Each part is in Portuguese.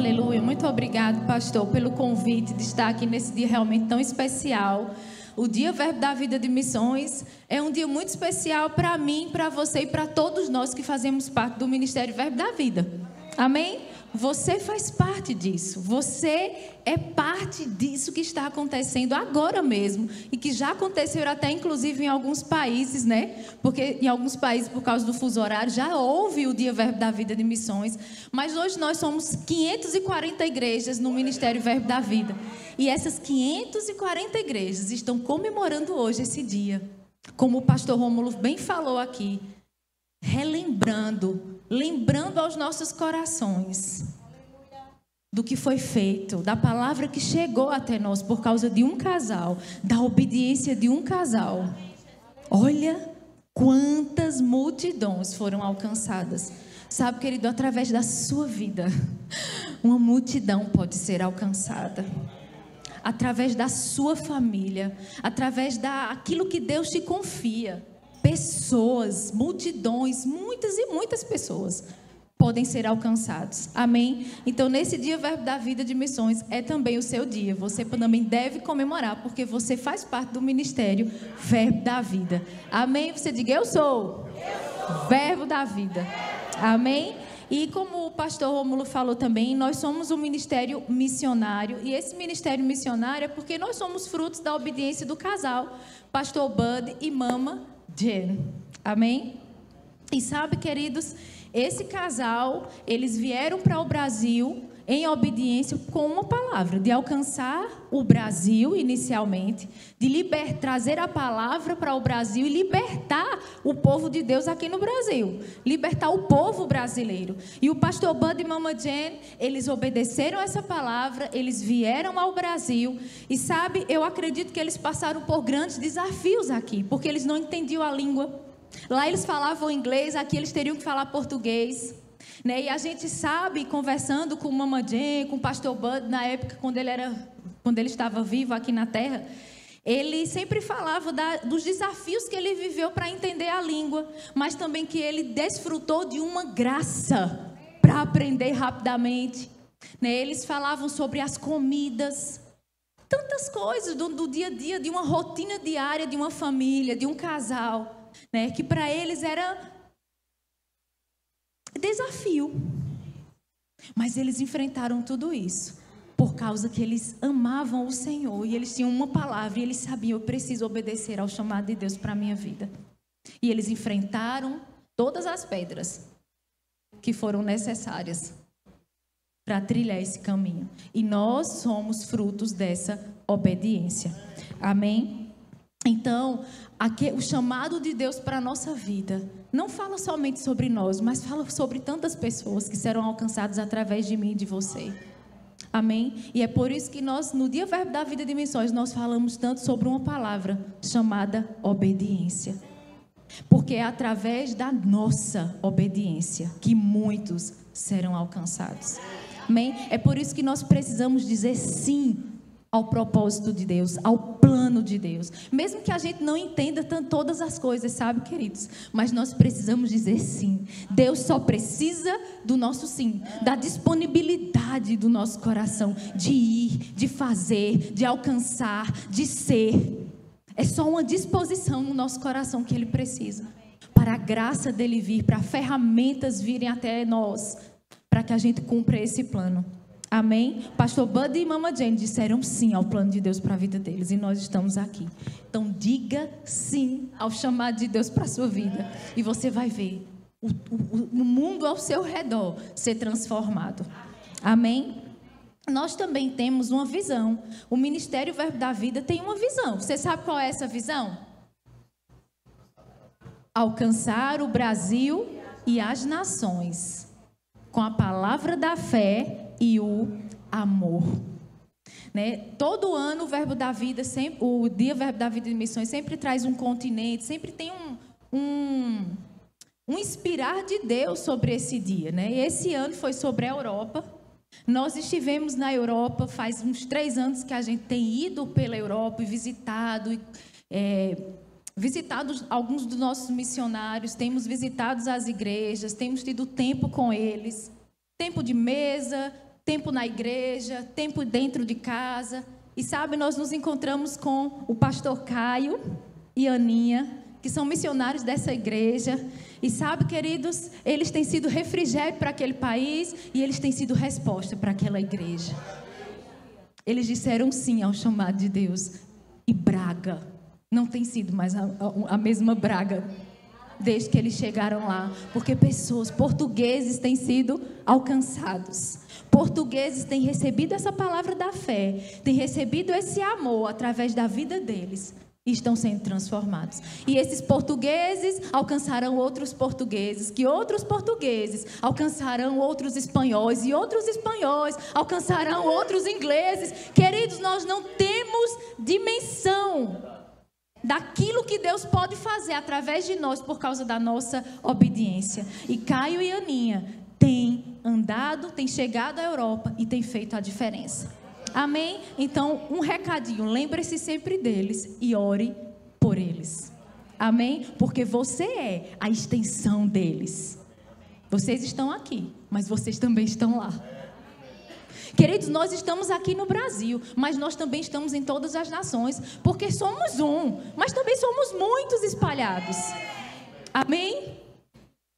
Aleluia. Muito obrigado, pastor, pelo convite de estar aqui nesse dia realmente tão especial. O Dia Verbo da Vida de Missões é um dia muito especial para mim, para você e para todos nós que fazemos parte do Ministério Verbo da Vida. Amém? Você faz parte disso. Você é parte disso que está acontecendo agora mesmo e que já aconteceu até inclusive em alguns países, né? Porque em alguns países, por causa do fuso horário, já houve o Dia Verbo da Vida de Missões. Mas hoje nós somos 540 igrejas no Ministério Verbo da Vida. E essas 540 igrejas estão comemorando hoje esse dia. Como o pastor Rômulo bem falou aqui. Lembrando aos nossos corações do que foi feito, da palavra que chegou até nós por causa de um casal, da obediência de um casal. Olha quantas multidões foram alcançadas. Sabe, querido, através da sua vida, uma multidão pode ser alcançada. Através da sua família, através daquilo que Deus te confia. Pessoas, multidões, muitas e muitas pessoas podem ser alcançados. Amém? Então, nesse dia Verbo da Vida de Missões, é também o seu dia. Você também deve comemorar, porque você faz parte do Ministério Verbo da Vida. Amém? Você diga, eu sou Verbo da Vida. Amém? E como o pastor Rômulo falou também, nós somos um ministério missionário. E esse ministério missionário é porque nós somos frutos da obediência do casal, pastor Bud e mama Jen. Amém? E sabe, queridos, esse casal, eles vieram para o Brasil em obediência com uma palavra, de alcançar o Brasil inicialmente, de trazer a palavra para o Brasil e libertar o povo de Deus aqui no Brasil, libertar o povo brasileiro. E o pastor Bud e mama Jen, eles obedeceram essa palavra, eles vieram ao Brasil e sabe, eu acredito que eles passaram por grandes desafios aqui, porque eles não entendiam a língua. Lá eles falavam inglês, aqui eles teriam que falar português. Né? E a gente sabe, conversando com o Mama Jen, com o pastor Bud, na época quando ele estava vivo aqui na terra, ele sempre falava dos desafios que ele viveu para entender a língua, mas também que ele desfrutou de uma graça para aprender rapidamente. Né? Eles falavam sobre as comidas, tantas coisas do dia a dia, de uma rotina diária de uma família, de um casal, né? Que para eles era desafio, mas eles enfrentaram tudo isso por causa que eles amavam o Senhor e eles tinham uma palavra e eles sabiam, eu preciso obedecer ao chamado de Deus para a minha vida. E eles enfrentaram todas as pedras que foram necessárias para trilhar esse caminho, e nós somos frutos dessa obediência. Amém? Então, o chamado de Deus para a nossa vida não fala somente sobre nós, mas fala sobre tantas pessoas que serão alcançadas através de mim e de você. Amém? E é por isso que nós, no Dia Verbo da Vida de Missões, nós falamos tanto sobre uma palavra chamada obediência. Porque é através da nossa obediência que muitos serão alcançados. Amém? É por isso que nós precisamos dizer sim ao propósito de Deus, ao plano de Deus. Mesmo que a gente não entenda todas as coisas, sabe, queridos? Mas nós precisamos dizer sim. Deus só precisa do nosso sim, da disponibilidade do nosso coração, de ir, de fazer, de alcançar, de ser. É só uma disposição no nosso coração que Ele precisa, para a graça dEle vir, para ferramentas virem até nós, para que a gente cumpra esse plano. Amém? Pastor Bud e Mama Jen disseram sim ao plano de Deus para a vida deles. E nós estamos aqui. Então diga sim ao chamado de Deus para a sua vida. E você vai ver o mundo ao seu redor ser transformado. Amém? Nós também temos uma visão. O Ministério Verbo da Vida tem uma visão. Você sabe qual é essa visão? Alcançar o Brasil e as nações com a palavra da fé e o amor. Né? Todo ano o Verbo da Vida, o Dia Verbo da Vida de Missões sempre traz um continente, sempre tem um inspirar de Deus sobre esse dia. Né? E esse ano foi sobre a Europa. Nós estivemos na Europa, faz uns 3 anos que a gente tem ido pela Europa e visitado alguns dos nossos missionários, temos visitado as igrejas, temos tido tempo com eles, tempo de mesa, tempo na igreja, tempo dentro de casa. E sabe, nós nos encontramos com o pastor Caio e Aninha, que são missionários dessa igreja. E sabe, queridos, eles têm sido refrigério para aquele país e eles têm sido resposta para aquela igreja. Eles disseram sim ao chamado de Deus. E Braga não tem sido mais a mesma Braga desde que eles chegaram lá, porque pessoas, portugueses, têm sido alcançados. Portugueses têm recebido essa palavra da fé, têm recebido esse amor através da vida deles e estão sendo transformados. E esses portugueses alcançarão outros portugueses, que outros portugueses alcançarão outros espanhóis, e outros espanhóis alcançarão outros ingleses. Queridos, nós não temos dimensão daquilo que Deus pode fazer através de nós por causa da nossa obediência. E Caio e Aninha têm andado, têm chegado à Europa e têm feito a diferença. Amém? Então, um recadinho, lembre-se sempre deles e ore por eles. Amém? Porque você é a extensão deles. Vocês estão aqui, mas vocês também estão lá. Queridos, nós estamos aqui no Brasil, mas nós também estamos em todas as nações, porque somos um, mas também somos muitos espalhados. Amém?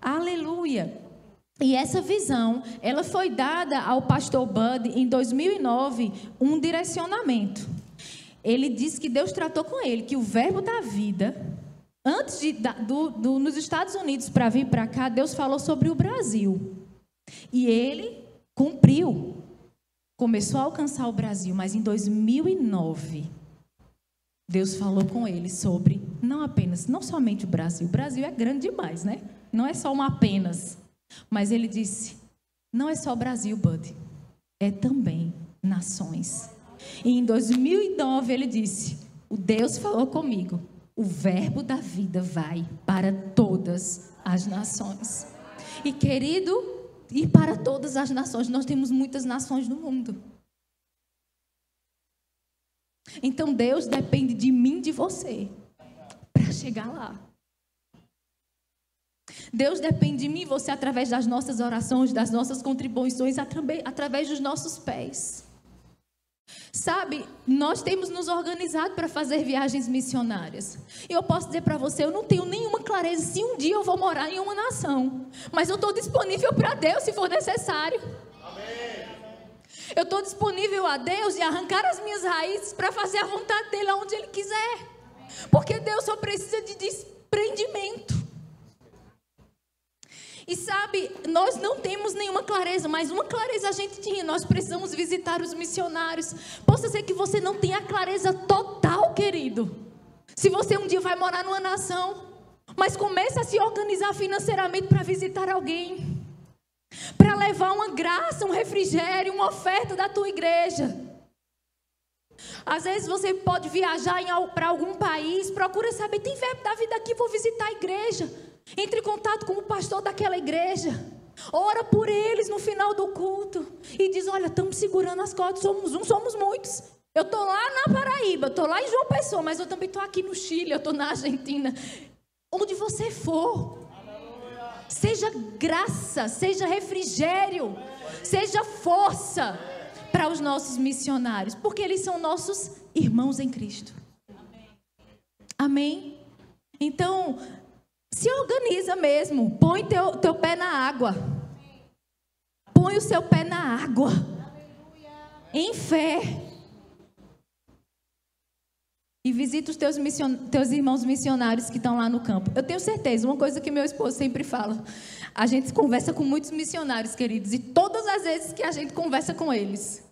Aleluia! E essa visão, ela foi dada ao pastor Bud em 2009, um direcionamento. Ele disse que Deus tratou com ele, que o verbo da vida, antes nos Estados Unidos para vir para cá, Deus falou sobre o Brasil. E ele cumpriu. Começou a alcançar o Brasil, mas em 2009, Deus falou com ele sobre, não somente o Brasil. O Brasil é grande demais, né? Não é só um apenas. Mas ele disse, não é só o Brasil, Bud, é também nações. E em 2009 ele disse, o Deus falou comigo, o verbo da vida vai para todas as nações. E querido, ir para todas as nações, nós temos muitas nações no mundo. Então Deus depende de mim, de você, para chegar lá. Deus depende de mim e você através das nossas orações, das nossas contribuições, através dos nossos pés. Sabe, nós temos nos organizado para fazer viagens missionárias. E eu posso dizer para você, eu não tenho nenhuma clareza se um dia eu vou morar em uma nação. Mas eu estou disponível para Deus se for necessário. Amém. Eu estou disponível a Deus e arrancar as minhas raízes para fazer a vontade dEle onde Ele quiser. Porque Deus só precisa de desprendimento. E sabe, nós não temos nenhuma clareza, mas uma clareza a gente tinha. Nós precisamos visitar os missionários. Possa ser que você não tenha clareza total, querido. Se você um dia vai morar numa nação, mas comece a se organizar financeiramente para visitar alguém. Para levar uma graça, um refrigério, uma oferta da tua igreja. Às vezes você pode viajar para algum país, procura saber, tem verbo da vida aqui, vou visitar a igreja. Entre em contato com o pastor daquela igreja. Ora por eles no final do culto. E diz, olha, estamos segurando as cordas, somos muitos. Eu estou lá na Paraíba, estou lá em João Pessoa, mas eu também estou aqui no Chile, eu estou na Argentina. Onde você for. Seja graça, seja refrigério, seja força para os nossos missionários. Porque eles são nossos irmãos em Cristo. Amém? Então, se organiza mesmo, põe teu pé na água. Põe o seu pé na água. Em fé. E visita os teus irmãos missionários que estão lá no campo. Eu tenho certeza, uma coisa que meu esposo sempre fala. A gente conversa com muitos missionários, queridos. E todas as vezes que a gente conversa com eles,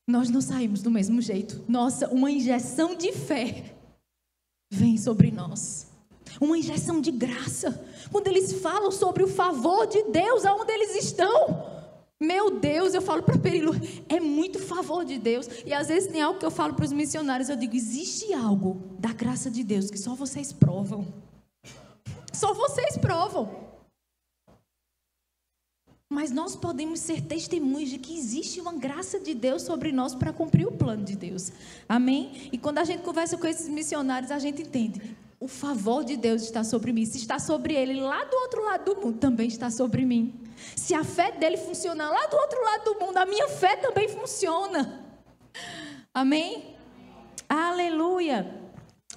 nós não saímos do mesmo jeito. Nossa, uma injeção de fé vem sobre nós. Uma injeção de graça. Quando eles falam sobre o favor de Deus, aonde eles estão. Meu Deus, eu falo para Perilu, é muito favor de Deus. E às vezes tem algo que eu falo para os missionários, eu digo, existe algo da graça de Deus que só vocês provam. Só vocês provam. Mas nós podemos ser testemunhas de que existe uma graça de Deus sobre nós para cumprir o plano de Deus. Amém? E quando a gente conversa com esses missionários, a gente entende. O favor de Deus está sobre mim. Se está sobre ele lá do outro lado do mundo, também está sobre mim. Se a fé dele funciona lá do outro lado do mundo, a minha fé também funciona. Amém? Aleluia.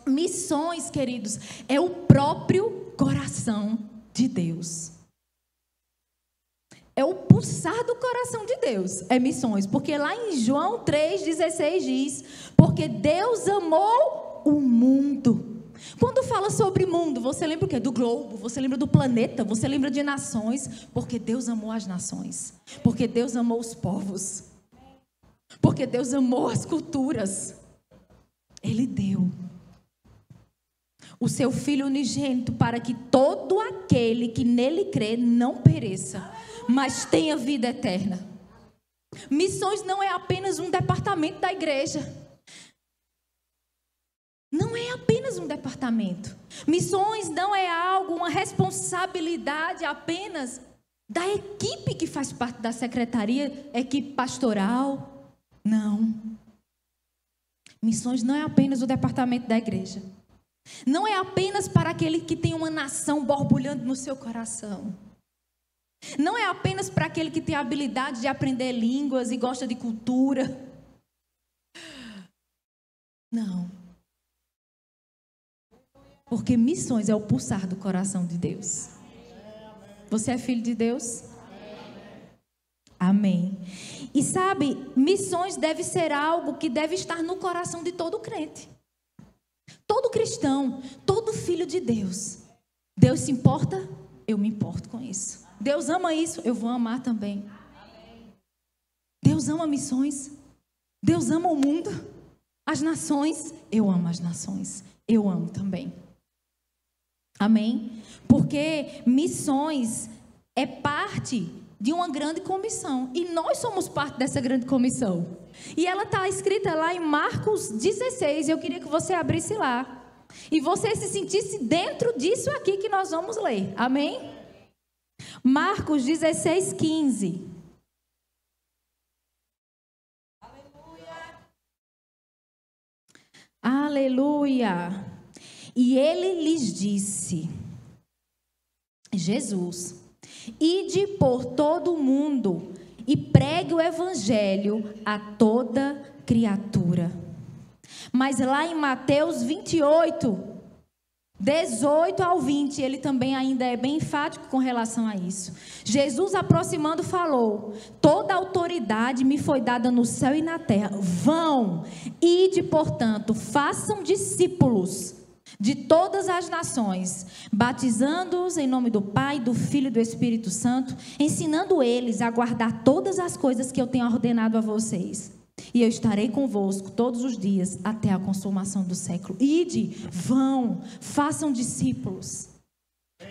Missões, queridos, é o próprio coração de Deus. É o pulsar do coração de Deus, é missões. Porque lá em João 3,16 diz: porque Deus amou o mundo. Quando fala sobre mundo, você lembra o quê? Do globo, você lembra do planeta, você lembra de nações. Porque Deus amou as nações. Porque Deus amou os povos. Porque Deus amou as culturas. Ele deu o seu Filho unigênito para que todo aquele que nele crê não pereça, mas tenha vida eterna. Missões não é apenas um departamento da igreja. Não é apenas um departamento. Missões não é algo, uma responsabilidade apenas da equipe que faz parte da secretaria, equipe pastoral. Não. Missões não é apenas o departamento da igreja. Não é apenas para aquele que tem uma nação borbulhando no seu coração. Não é apenas para aquele que tem a habilidade de aprender línguas e gosta de cultura. Não. Porque missões é o pulsar do coração de Deus. Você é filho de Deus? Amém. E sabe, missões deve ser algo que deve estar no coração de todo crente. Todo cristão, todo filho de Deus. Deus se importa? Eu me importo com isso. Deus ama isso? Eu vou amar também. Deus ama missões? Deus ama o mundo? As nações? Eu amo as nações. Eu amo também. Amém? Porque missões é parte de uma grande comissão. E nós somos parte dessa grande comissão. E ela está escrita lá em Marcos 16. Eu queria que você abrisse lá. E você se sentisse dentro disso aqui que nós vamos ler. Amém? Marcos 16, 15. Aleluia. Aleluia. E ele lhes disse, Jesus: ide por todo o mundo e pregue o evangelho a toda criatura. Mas lá em Mateus 28, 18 ao 20, ele também ainda é bem enfático com relação a isso. Jesus, aproximando, falou: toda autoridade me foi dada no céu e na terra. Vão, ide, portanto, façam discípulos de todas as nações, batizando-os em nome do Pai, do Filho e do Espírito Santo, ensinando eles a guardar todas as coisas que eu tenho ordenado a vocês. E eu estarei convosco todos os dias até a consumação do século. Ide, vão, façam discípulos.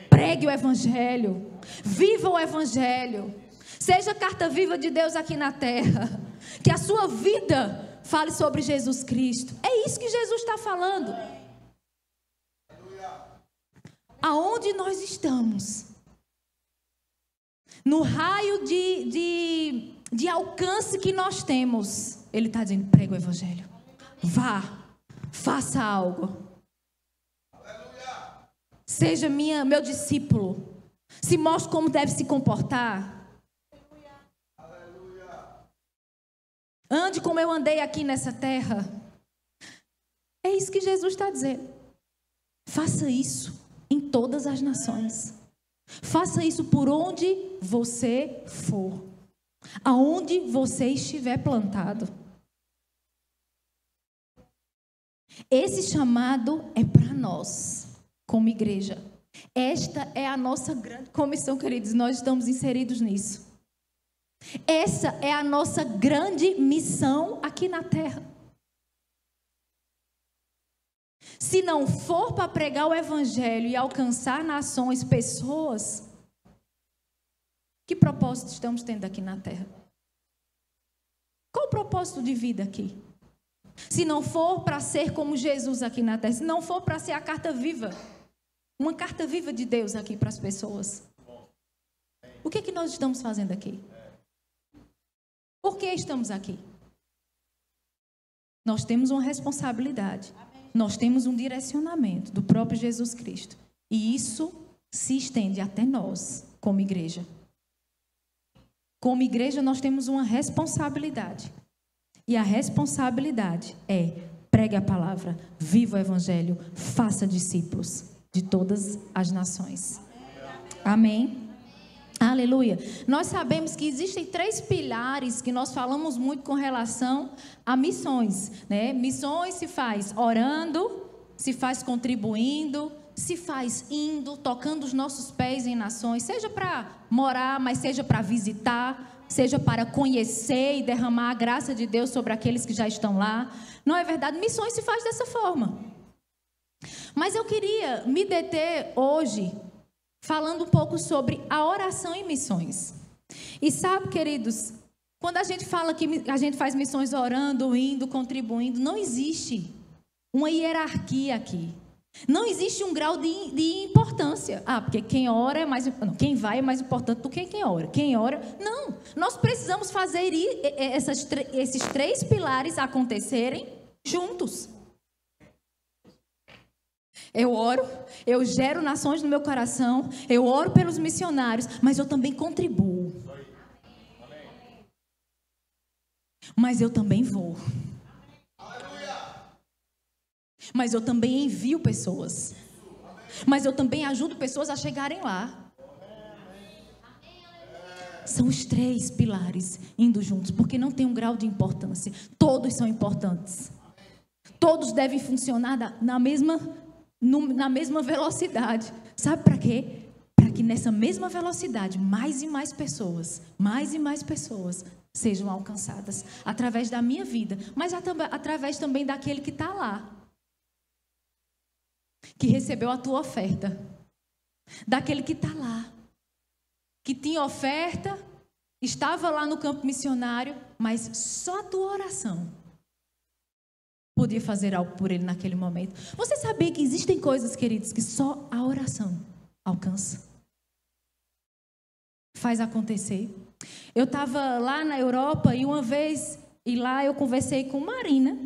Pregue o evangelho. Viva o evangelho. Seja a carta viva de Deus aqui na terra. Que a sua vida fale sobre Jesus Cristo. É isso que Jesus está falando. Aonde nós estamos? No raio de alcance que nós temos. Ele está dizendo: prega o evangelho. Vá, faça algo. Seja meu discípulo. Se mostre como deve se comportar. Ande como eu andei aqui nessa terra. É isso que Jesus está dizendo. Faça isso em todas as nações. Faça isso por onde você for. Aonde você estiver plantado. Esse chamado é para nós, como igreja. Esta é a nossa grande comissão, queridos. Nós estamos inseridos nisso. Essa é a nossa grande missão aqui na terra. Se não for para pregar o evangelho e alcançar nações, pessoas, que propósito estamos tendo aqui na terra? Qual o propósito de vida aqui? Se não for para ser como Jesus aqui na terra, se não for para ser a carta viva, uma carta viva de Deus aqui para as pessoas, o que nós estamos fazendo aqui? Por que estamos aqui? Nós temos uma responsabilidade. Nós temos um direcionamento do próprio Jesus Cristo. E isso se estende até nós, como igreja. Como igreja, nós temos uma responsabilidade. E a responsabilidade é: pregue a palavra, viva o evangelho, faça discípulos de todas as nações. Amém? Aleluia. Nós sabemos que existem 3 pilares que nós falamos muito com relação a missões, né? Missões se faz orando, se faz contribuindo, se faz indo, tocando os nossos pés em nações, seja para morar, mas seja para visitar, seja para conhecer e derramar a graça de Deus sobre aqueles que já estão lá. Não é verdade? Missões se faz dessa forma. Mas eu queria me deter hoje falando um pouco sobre a oração em missões. E sabe, queridos, quando a gente fala que a gente faz missões orando, indo, contribuindo, não existe uma hierarquia aqui. Não existe um grau de importância. Porque quem ora é mais... Não, quem vai é mais importante do que quem ora. Quem ora... Não. Nós precisamos fazer esses 3 pilares acontecerem juntos. Eu oro, eu gero nações no meu coração, eu oro pelos missionários, mas eu também contribuo. Mas eu também vou. Mas eu também envio pessoas. Mas eu também ajudo pessoas a chegarem lá. São os 3 pilares indo juntos, porque não tem um grau de importância. Todos são importantes. Todos devem funcionar na mesma velocidade. Sabe para quê? Para que nessa mesma velocidade, mais e mais pessoas sejam alcançadas. Através da minha vida, mas através também daquele que está lá. Que recebeu a tua oferta. Daquele que está lá. Que tinha oferta, estava lá no campo missionário, mas só a tua oração podia fazer algo por ele naquele momento. Você sabia que existem coisas, queridos, que só a oração alcança? Faz acontecer. Eu estava lá na Europa e uma vez, e lá eu conversei com Marina,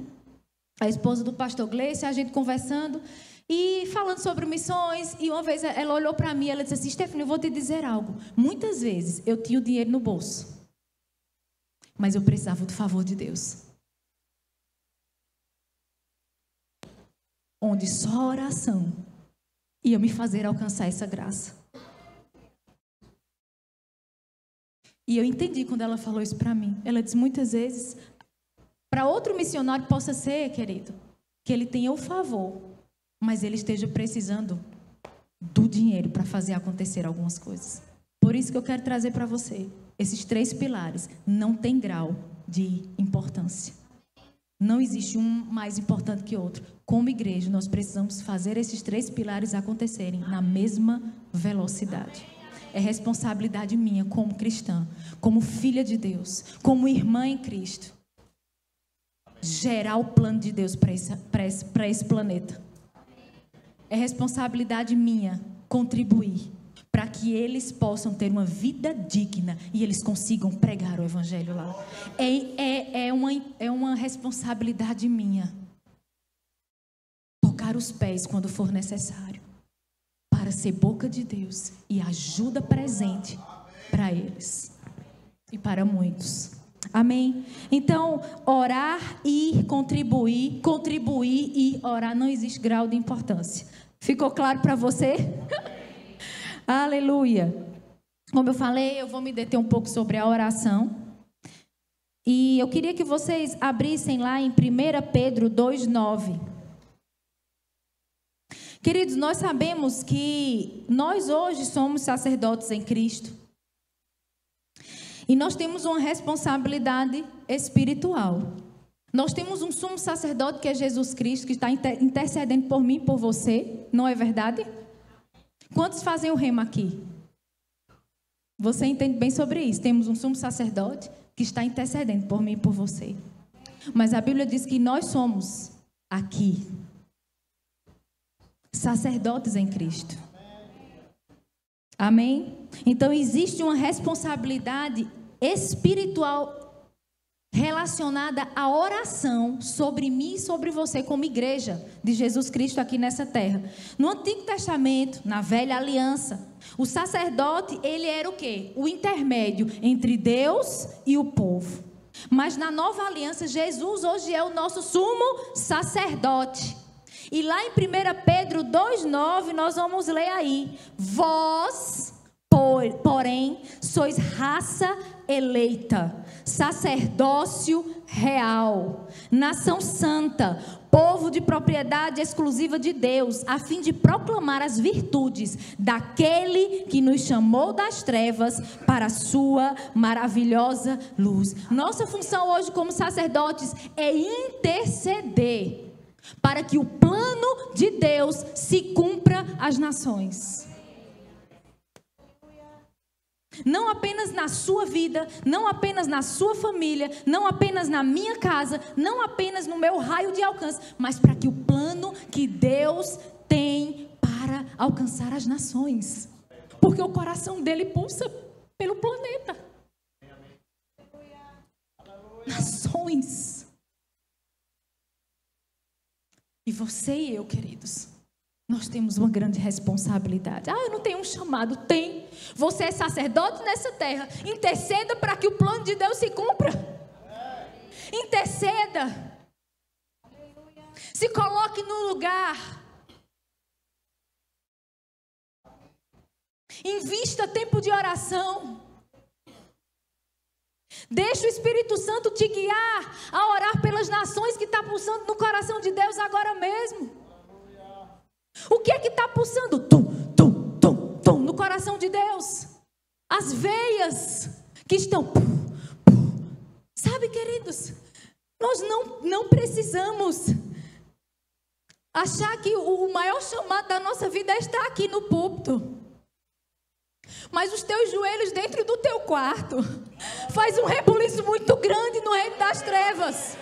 a esposa do pastor Gleice, a gente conversando e falando sobre missões, e uma vez ela olhou para mim e ela disse assim: Stephanie, eu vou te dizer algo. Muitas vezes eu tinha o dinheiro no bolso, mas eu precisava do favor de Deus. Onde só a oração ia me fazer alcançar essa graça. E eu entendi quando ela falou isso para mim. Ela disse: muitas vezes, para outro missionário possa ser, querido, que ele tenha o favor, mas ele esteja precisando do dinheiro para fazer acontecer algumas coisas. Por isso que eu quero trazer para você, esses 3 pilares não tem grau de importância. Não existe um mais importante que outro. Como igreja, nós precisamos fazer esses 3 pilares acontecerem na mesma velocidade. É responsabilidade minha como cristã, como filha de Deus, como irmã em Cristo, gerar o plano de Deus para esse planeta. É responsabilidade minha contribuir para que eles possam ter uma vida digna e eles consigam pregar o evangelho lá. É uma responsabilidade minha tocar os pés quando for necessário, para ser boca de Deus e ajuda presente para eles e para muitos. Amém? Então, orar e contribuir e orar, não existe grau de importância. Ficou claro para você? Aleluia. Como eu falei, eu vou me deter um pouco sobre a oração. E eu queria que vocês abrissem lá em 1 Pedro 2:9. Queridos, nós sabemos que nós hoje somos sacerdotes em Cristo. E nós temos uma responsabilidade espiritual. Nós temos um sumo sacerdote que é Jesus Cristo, que está intercedendo por mim e por você. Não é verdade? Quantos fazem o rema aqui? Você entende bem sobre isso. Temos um sumo sacerdote que está intercedendo por mim e por você. Mas a Bíblia diz que nós somos aqui sacerdotes em Cristo. Amém? Então existe uma responsabilidade espiritual relacionada à oração sobre mim e sobre você como igreja de Jesus Cristo aqui nessa terra. No Antigo Testamento, na Velha Aliança, o sacerdote, ele era o quê? O intermédio entre Deus e o povo. Mas na Nova Aliança, Jesus hoje é o nosso sumo sacerdote. E lá em 1 Pedro 2,9, nós vamos ler aí: vós, porém, sois raça eleita, sacerdócio real, nação santa, povo de propriedade exclusiva de Deus, a fim de proclamar as virtudes daquele que nos chamou das trevas para a sua maravilhosa luz. Nossa função hoje como sacerdotes é interceder para que o plano de Deus se cumpra às nações. Não apenas na sua vida, não apenas na sua família, não apenas na minha casa, não apenas no meu raio de alcance, mas para que o plano que Deus tem para alcançar as nações. Porque o coração dele pulsa pelo planeta. Nações. E você e eu, queridos, nós temos uma grande responsabilidade. Eu não tenho um chamado. Tem. Você é sacerdote nessa terra. Interceda para que o plano de Deus se cumpra. Interceda. Se coloque no lugar. Invista tempo de oração. Deixa o Espírito Santo te guiar a orar pelas nações que está pulsando no coração de Deus agora mesmo. O que é que está pulsando? Tum, tum, tum, tum, no coração de Deus. As veias que estão... Sabe, queridos, nós não precisamos achar que o maior chamado da nossa vida é estar aqui no púlpito. Mas os teus joelhos dentro do teu quarto faz um rebuliço muito grande no reino das trevas.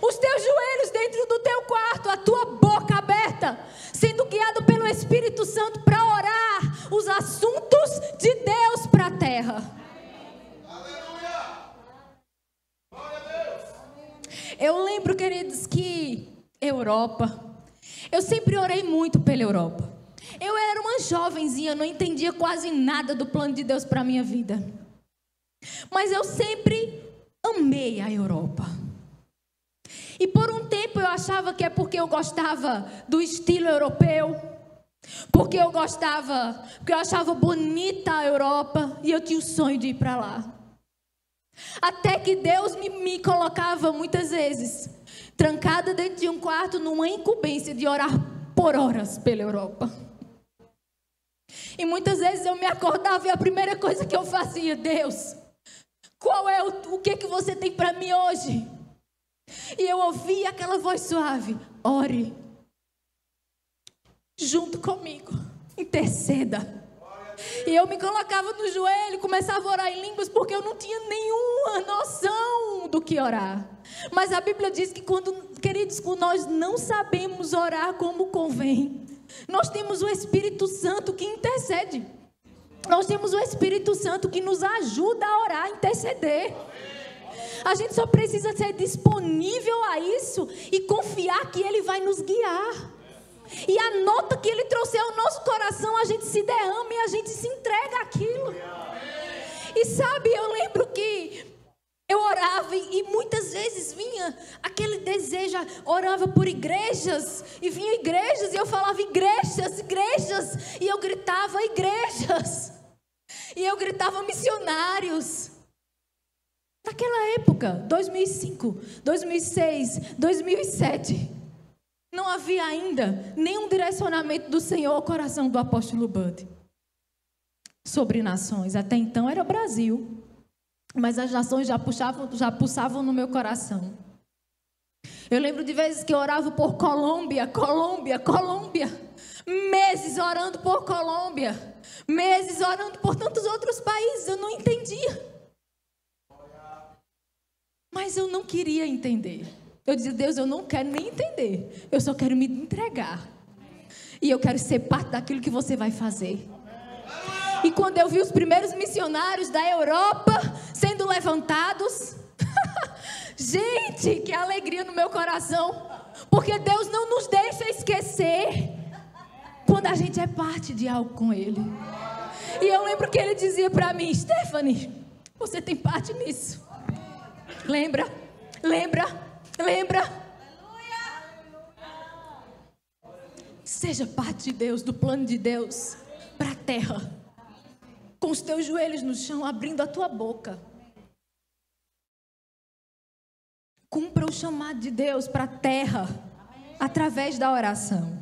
Os teus joelhos dentro do teu quarto, a tua boca aberta, sendo guiado pelo Espírito Santo para orar os assuntos de Deus para a terra. Eu lembro, queridos, que eu sempre orei muito pela Europa. Eu era uma jovenzinha, não entendia quase nada do plano de Deus para a minha vida. Mas eu sempre amei a Europa. E por um tempo eu achava que é porque eu gostava do estilo europeu, porque eu achava bonita a Europa e eu tinha o sonho de ir para lá. Até que Deus me colocava muitas vezes trancada dentro de um quarto numa incumbência de orar por horas pela Europa. E muitas vezes eu me acordava e a primeira coisa que eu fazia: Deus, qual é o que você tem para mim hoje? E eu ouvia aquela voz suave: ore junto comigo, interceda. E eu me colocava no joelho, começava a orar em línguas, porque eu não tinha nenhuma noção do que orar. Mas a Bíblia diz que queridos, quando nós não sabemos orar como convém, nós temos o Espírito Santo que intercede. Nós temos o Espírito Santo que nos ajuda a orar, a interceder. A gente só precisa ser disponível a isso e confiar que Ele vai nos guiar. E a nota que Ele trouxer ao nosso coração, a gente se derrama e a gente se entrega àquilo. E sabe, eu lembro que eu orava e muitas vezes vinha aquele desejo, orava por igrejas, e vinha igrejas e eu falava igrejas, igrejas, e eu gritava igrejas, e eu gritava missionários. Naquela época, 2005, 2006, 2007, não havia ainda nenhum direcionamento do Senhor ao coração do apóstolo Bud sobre nações. Até então era Brasil, mas as nações já pulsavam no meu coração. Eu lembro de vezes que eu orava por Colômbia, meses orando por Colômbia, meses orando por tantos outros países. Eu não entendia, mas eu não queria entender. Eu dizia: Deus, eu não quero nem entender, eu só quero me entregar. E eu quero ser parte daquilo que você vai fazer. E quando eu vi os primeiros missionários da Europa sendo levantados, Gente, que alegria no meu coração. Porque Deus não nos deixa esquecer quando a gente é parte de algo com Ele. E eu lembro que Ele dizia para mim: Stephanie, você tem parte nisso. Lembra? Seja parte de Deus, do plano de Deus para a terra. Com os teus joelhos no chão, abrindo a tua boca. Cumpra o chamado de Deus para a terra, através da oração.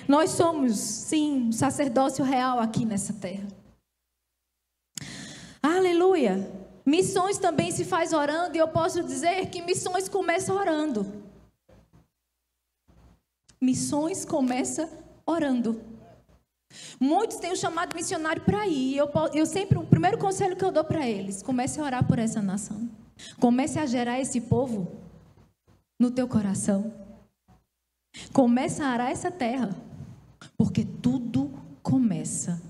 Nós somos, sim, um sacerdócio real aqui nessa terra. Aleluia. Missões também se faz orando, e eu posso dizer que missões começa orando. Missões começa orando. Muitos têm o chamado missionário para ir. Eu sempre, o primeiro conselho que eu dou para eles: comece a orar por essa nação. Comece a gerar esse povo no teu coração. Comece a arar essa terra. Porque tudo começa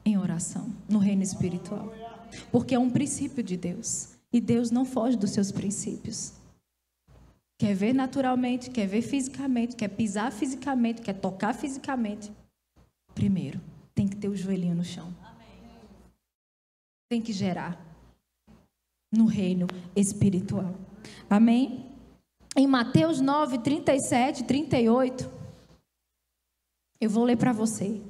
em oração, no reino espiritual. Porque é um princípio de Deus. E Deus não foge dos seus princípios. Quer ver naturalmente, quer ver fisicamente, quer pisar fisicamente, quer tocar fisicamente. Primeiro, tem que ter o joelhinho no chão. Tem que gerar no reino espiritual. Amém? Em Mateus 9, 37, 38, eu vou ler para você.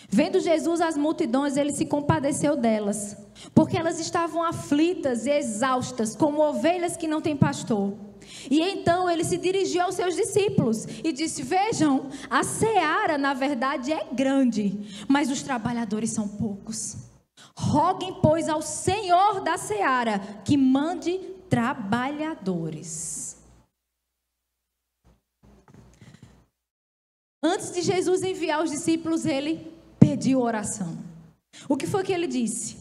Vendo Jesus as multidões, ele se compadeceu delas, porque elas estavam aflitas e exaustas, como ovelhas que não têm pastor. E então ele se dirigiu aos seus discípulos e disse: vejam, a seara na verdade é grande, mas os trabalhadores são poucos. Roguem, pois, ao Senhor da seara que mande trabalhadores. Antes de Jesus enviar os discípulos, ele pediu oração. O que foi que ele disse?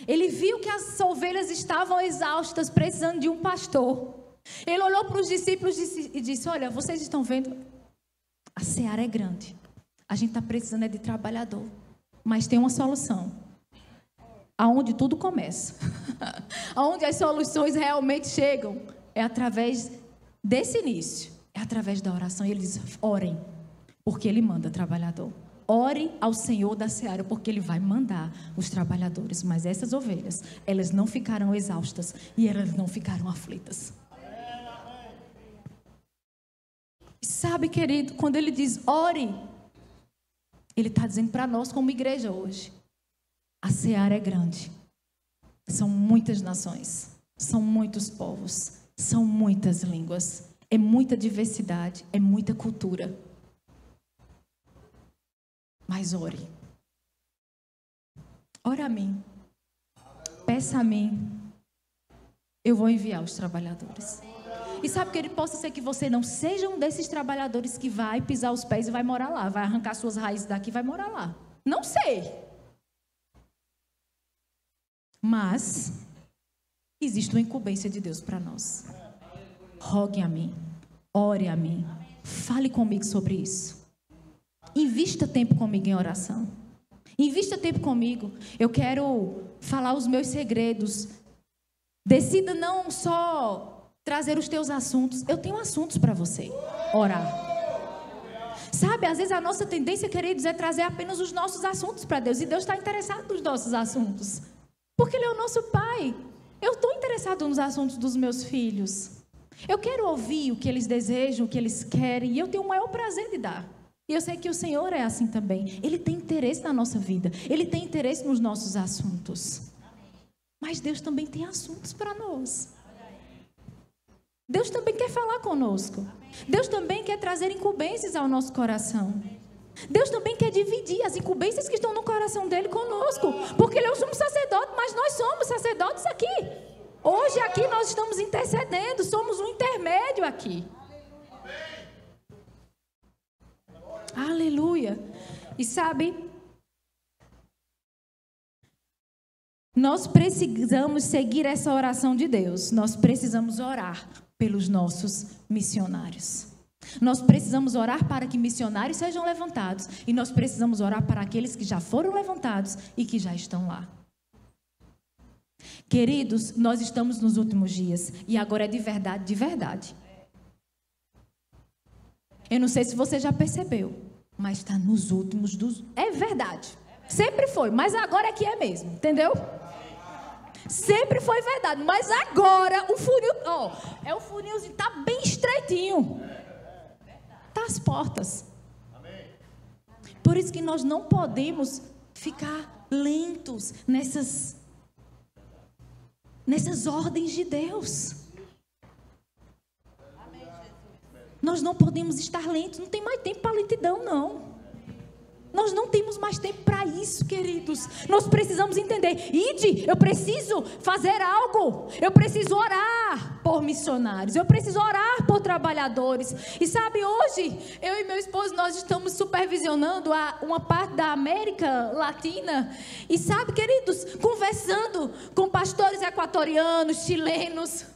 Ele viu que as ovelhas estavam exaustas, precisando de um pastor. Ele olhou para os discípulos e disse: olha, vocês estão vendo? A seara é grande. A gente está precisando de trabalhador. Mas tem uma solução. Aonde tudo começa. Aonde as soluções realmente chegam. É através desse início. É através da oração. E ele diz: orem, porque ele manda trabalhador. Ore ao Senhor da seara, porque ele vai mandar os trabalhadores. Mas essas ovelhas, elas não ficarão exaustas e elas não ficarão aflitas. Sabe, querido, quando ele diz ore, ele está dizendo para nós como igreja hoje: a seara é grande. São muitas nações, são muitos povos, são muitas línguas, é muita diversidade, é muita cultura. Mas ore. Ore a mim. Peça a mim. Eu vou enviar os trabalhadores. E sabe, querido, possa ser que você não seja um desses trabalhadores que vai pisar os pés e vai morar lá. Vai arrancar suas raízes daqui e vai morar lá. Não sei. Mas existe uma incumbência de Deus para nós. Rogue a mim. Ore a mim. Fale comigo sobre isso. Invista tempo comigo em oração. Invista tempo comigo. Eu quero falar os meus segredos. Decida não só trazer os teus assuntos. Eu tenho assuntos para você. Orar. Sabe, às vezes a nossa tendência, queridos, é trazer apenas os nossos assuntos para Deus. E Deus está interessado nos nossos assuntos. Porque Ele é o nosso Pai. Eu estou interessado nos assuntos dos meus filhos. Eu quero ouvir o que eles desejam, o que eles querem. E eu tenho o maior prazer de dar. E eu sei que o Senhor é assim também. Ele tem interesse na nossa vida. Ele tem interesse nos nossos assuntos. Mas Deus também tem assuntos para nós. Deus também quer falar conosco. Deus também quer trazer incumbências ao nosso coração. Deus também quer dividir as incumbências que estão no coração dele conosco. Porque ele é o sumo sacerdote, mas nós somos sacerdotes aqui. Hoje aqui nós estamos intercedendo. Somos um intermédio aqui. Aleluia. E sabe, nós precisamos seguir essa oração de Deus. Nós precisamos orar pelos nossos missionários. Nós precisamos orar para que missionários sejam levantados. E nós precisamos orar para aqueles que já foram levantados e que já estão lá. Queridos, nós estamos nos últimos dias e agora é de verdade, de verdade. Eu não sei se você já percebeu, mas está nos últimos dos... É verdade. Sempre foi, mas agora é que é mesmo, entendeu? Sempre foi verdade, mas agora o funil... o funilzinho, está bem estreitinho. Está às portas. Por isso que nós não podemos ficar lentos nessas ordens de Deus. Nós não podemos estar lentos, não tem mais tempo para lentidão, não. Nós não temos mais tempo para isso, queridos. Nós precisamos entender. Ide, eu preciso fazer algo. Eu preciso orar por missionários. Eu preciso orar por trabalhadores. E sabe, hoje, eu e meu esposo, nós estamos supervisionando uma parte da América Latina. E sabe, queridos, conversando com pastores equatorianos, chilenos.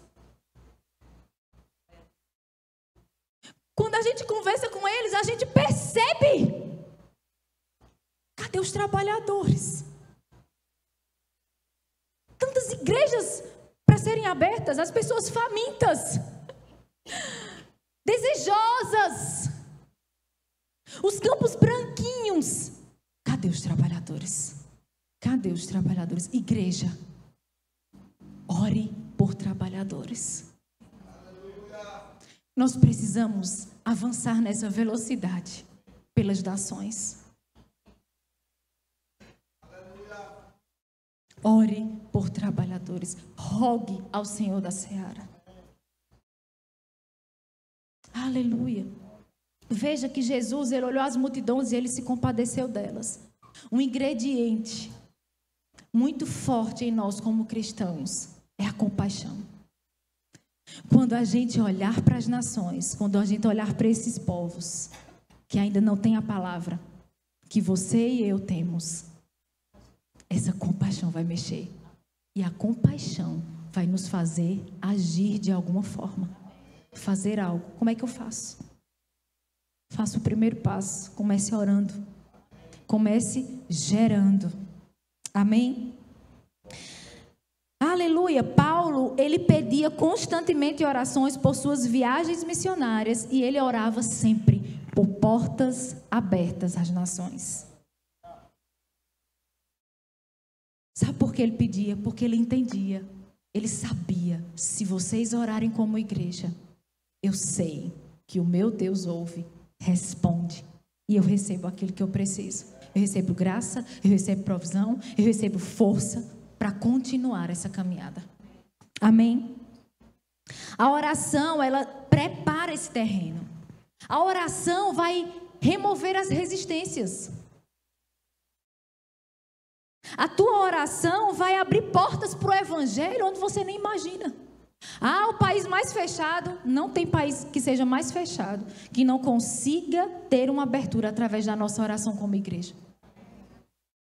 Quando a gente conversa com eles, a gente percebe... Cadê os trabalhadores? Tantas igrejas para serem abertas, as pessoas famintas, desejosas, os campos branquinhos. Cadê os trabalhadores? Cadê os trabalhadores? Igreja, ore por trabalhadores. Nós precisamos avançar nessa velocidade pelas nações. Ore por trabalhadores. Rogue ao Senhor da Seara. Aleluia. Veja que Jesus, ele olhou as multidões e ele se compadeceu delas. Um ingrediente muito forte em nós como cristãos é a compaixão. Quando a gente olhar para as nações, quando a gente olhar para esses povos que ainda não têm a palavra que você e eu temos, essa compaixão vai mexer. E a compaixão vai nos fazer agir de alguma forma. Fazer algo. Como é que eu faço? Faça o primeiro passo. Comece orando. Comece gerando. Amém? Aleluia. Paulo, ele pedia constantemente orações por suas viagens missionárias. E ele orava sempre por portas abertas às nações. Sabe por que ele pedia? Porque ele entendia, ele sabia, se vocês orarem como igreja, eu sei que o meu Deus ouve, responde, e eu recebo aquilo que eu preciso. Eu recebo graça, eu recebo provisão, eu recebo força para continuar essa caminhada. Amém? A oração, ela prepara esse terreno. A oração vai remover as resistências. A tua oração vai abrir portas para o evangelho onde você nem imagina. O país mais fechado, não tem país que seja mais fechado, que não consiga ter uma abertura através da nossa oração como igreja.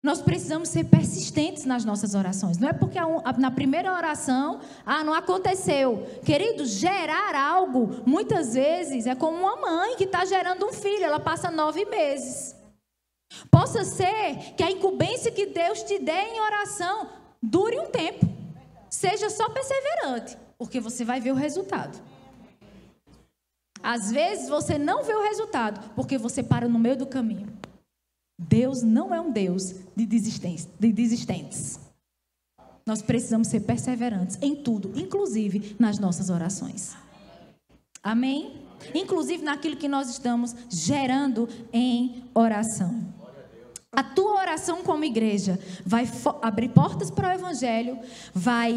Nós precisamos ser persistentes nas nossas orações. Não é porque na primeira oração, não aconteceu. Querido, gerar algo, muitas vezes, é como uma mãe que está gerando um filho, ela passa 9 meses. Possa ser que a incumbência que Deus te dê em oração dure um tempo. Seja só perseverante, porque você vai ver o resultado. Às vezes você não vê o resultado, porque você para no meio do caminho. Deus não é um Deus de desistentes. Nós precisamos ser perseverantes em tudo, inclusive nas nossas orações. Amém? Inclusive naquilo que nós estamos gerando em oração. A tua oração como igreja vai abrir portas para o evangelho, vai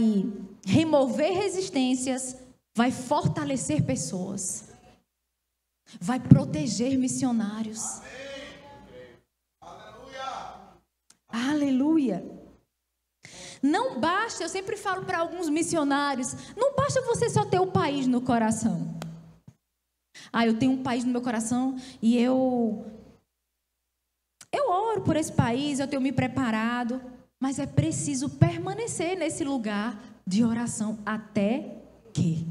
remover resistências, vai fortalecer pessoas, vai proteger missionários. Aleluia. Não basta, eu sempre falo para alguns missionários, não basta você só ter o país no coração. Eu tenho um país no meu coração e eu oro por esse país, eu tenho me preparado, mas é preciso permanecer nesse lugar de oração até que.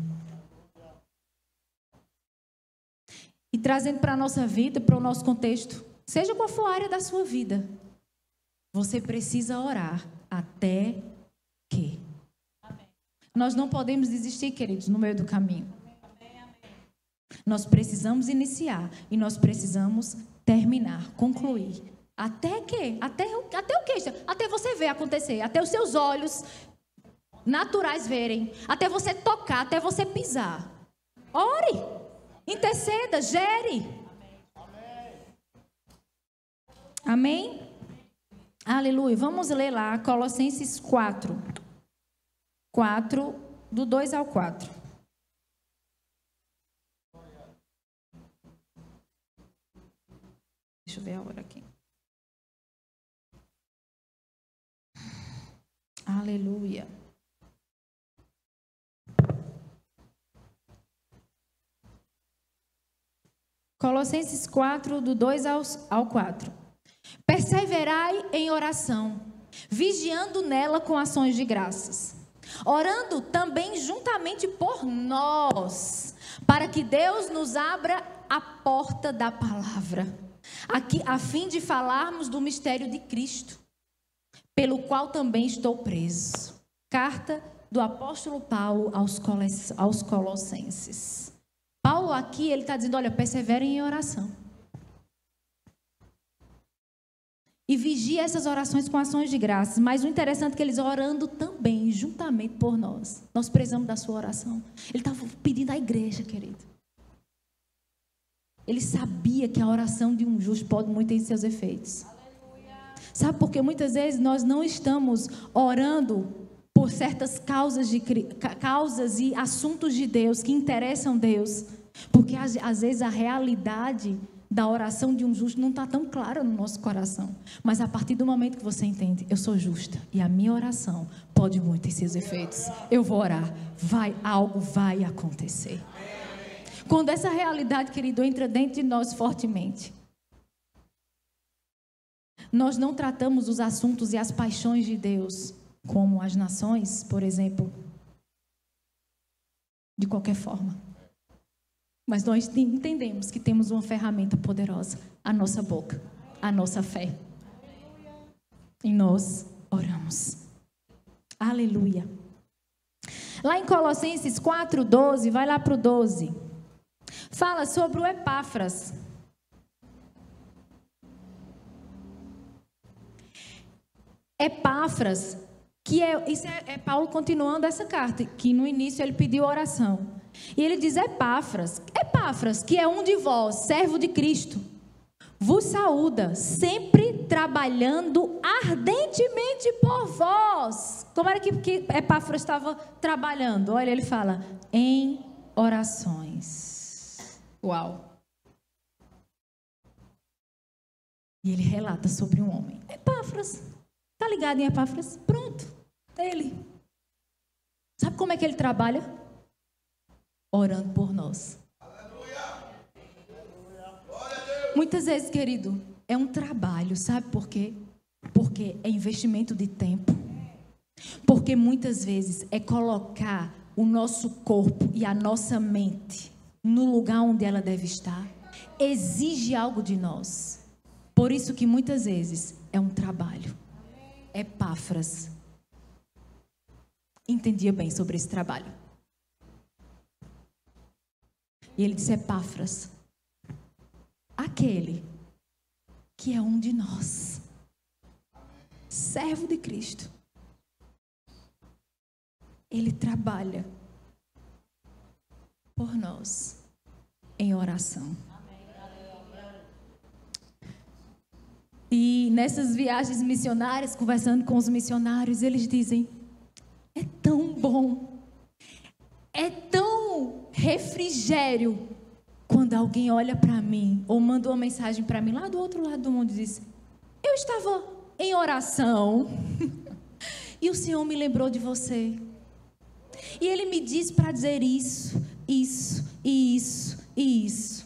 E trazendo para a nossa vida, para o nosso contexto, seja qual for a área da sua vida, você precisa orar até que. Nós não podemos desistir, queridos, no meio do caminho. Nós precisamos iniciar e nós precisamos terminar, concluir. Até quê? Até o quê? Até você ver acontecer, até os seus olhos naturais verem, até você tocar, até você pisar. Ore, interceda, gere. Amém? Aleluia. Vamos ler lá Colossenses 4, do 2 ao 4. Deixa eu ver a hora aqui. Aleluia. Colossenses 4, do 2 ao 4. Perseverai em oração, vigiando nela com ações de graças, orando também juntamente por nós, para que Deus nos abra a porta da palavra, aqui, a fim de falarmos do mistério de Cristo, pelo qual também estou preso. Carta do apóstolo Paulo aos Colossenses. Paulo aqui, ele está dizendo, olha, perseverem em oração. E vigia essas orações com ações de graças. Mas o interessante é que eles orando também, juntamente por nós. Nós precisamos da sua oração. Ele estava pedindo à igreja, querido. Ele sabia que a oração de um justo pode muito ter seus efeitos. Sabe por que muitas vezes nós não estamos orando por certas causas e assuntos de Deus que interessam Deus? Porque às vezes a realidade da oração de um justo não está tão clara no nosso coração. Mas a partir do momento que você entende, eu sou justa e a minha oração pode muito ter seus efeitos. Eu vou orar, algo vai acontecer. Quando essa realidade, querido, entra dentro de nós fortemente, nós não tratamos os assuntos e as paixões de Deus, como as nações, por exemplo, de qualquer forma. Mas nós entendemos que temos uma ferramenta poderosa, a nossa boca, a nossa fé. E nós oramos. Aleluia. Lá em Colossenses 4:12, vai lá para o 12. Fala sobre o Epáfras. Epáfras, isso é Paulo continuando essa carta, que no início ele pediu oração. E ele diz, Epáfras, que é um de vós, servo de Cristo, vos saúda, sempre trabalhando ardentemente por vós. Como era que Epáfras estava trabalhando? Olha, ele fala, em orações. Uau! E ele relata sobre um homem. Epáfras. Está ligado em Epáfras? Pronto. Ele. Sabe como é que ele trabalha? Orando por nós. Muitas vezes, querido, é um trabalho, sabe por quê? Porque é investimento de tempo. Porque muitas vezes é colocar o nosso corpo e a nossa mente no lugar onde ela deve estar. Exige algo de nós. Por isso que muitas vezes é um trabalho. Epáfras entendia bem sobre esse trabalho. E ele disse, Epáfras, aquele que é um de nós, servo de Cristo, ele trabalha por nós em oração. E nessas viagens missionárias, conversando com os missionários, eles dizem, é tão bom, é tão refrigério quando alguém olha para mim ou manda uma mensagem para mim lá do outro lado do mundo e diz, eu estava em oração e o Senhor me lembrou de você. E Ele me disse para dizer isso, isso e isso e isso.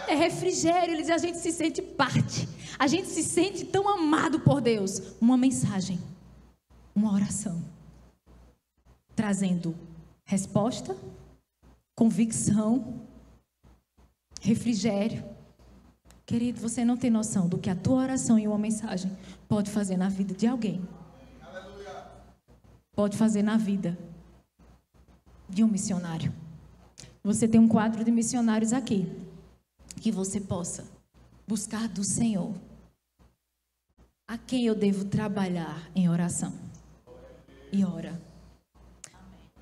É refrigério, ele diz, a gente se sente parte, a gente se sente tão amado por Deus. Uma mensagem, uma oração, trazendo resposta, convicção, refrigério. Querido, você não tem noção do que a tua oração e uma mensagem pode fazer na vida de alguém. pode fazer na vida de um missionário. Você tem um quadro de missionários aqui, que você possa buscar do Senhor a quem eu devo trabalhar em oração. E ora.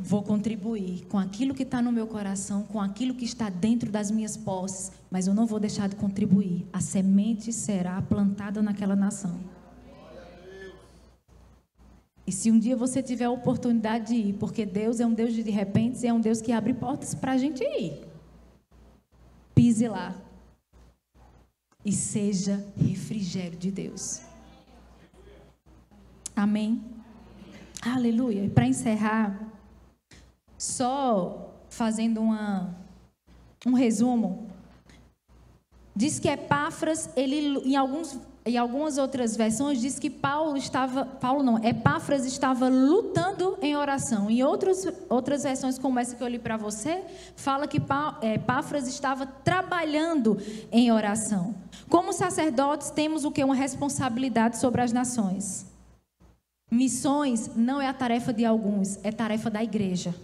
Vou contribuir com aquilo que está no meu coração, com aquilo que está dentro das minhas posses, mas eu não vou deixar de contribuir. A semente será plantada naquela nação. E se um dia você tiver a oportunidade de ir, porque Deus é um Deus de repente, é um Deus que abre portas para a gente ir. Pise lá. E seja refrigério de Deus. Amém? Aleluia. E para encerrar, só fazendo um resumo, diz que Epáfras, ele em algumas outras versões diz que Epáfras estava lutando em oração. Em outras versões, como essa que eu li para você, fala que Epáfras estava trabalhando em oração. Como sacerdotes, temos o que? Uma responsabilidade sobre as nações. Missões não é a tarefa de alguns, é tarefa da igreja.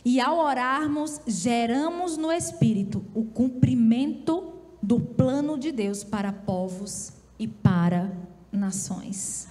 E ao orarmos, geramos no Espírito o cumprimento do plano de Deus para povos e para nações.